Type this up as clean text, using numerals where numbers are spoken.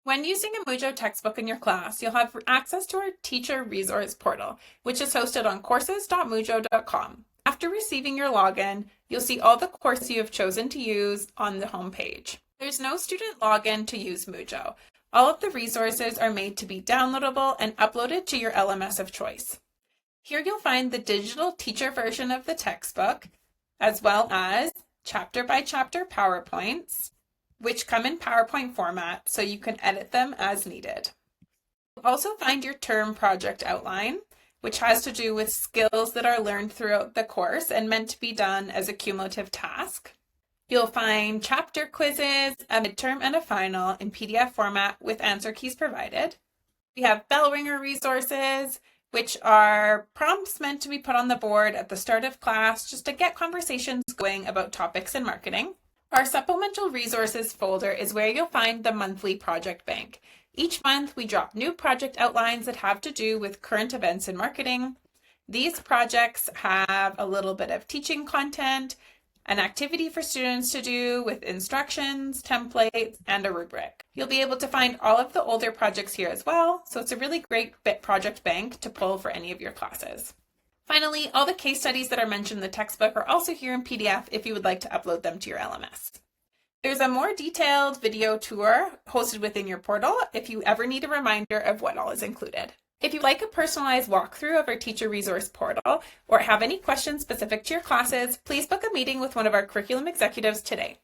When using a Mujo textbook in your class, you'll have access to our Teacher Resource Portal, which is hosted on courses.mujo.com. After receiving your login, you'll see all the courses you have chosen to use on the home page. There's no student login to use Mujo. All of the resources are made to be downloadable and uploaded to your LMS of choice. Here you'll find the digital teacher version of the textbook, as well as chapter-by-chapter PowerPoints, which come in PowerPoint format so you can edit them as needed. You'll also find your term project outline, which has to do with skills that are learned throughout the course and meant to be done as a cumulative task. You'll find chapter quizzes, a midterm, and a final in PDF format with answer keys provided. We have bell ringer resources, which are prompts meant to be put on the board at the start of class just to get conversations going about topics in marketing. Our supplemental resources folder is where you'll find the monthly project bank. Each month, we drop new project outlines that have to do with current events in marketing. These projects have a little bit of teaching content, an activity for students to do with instructions, templates, and a rubric. You'll be able to find all of the older projects here as well, so it's a really great project bank to pull for any of your classes. Finally, all the case studies that are mentioned in the textbook are also here in PDF if you would like to upload them to your LMS. There's a more detailed video tour hosted within your portal if you ever need a reminder of what all is included. If you'd like a personalized walkthrough of our Teacher Resource Portal or have any questions specific to your classes, please book a meeting with one of our curriculum executives today.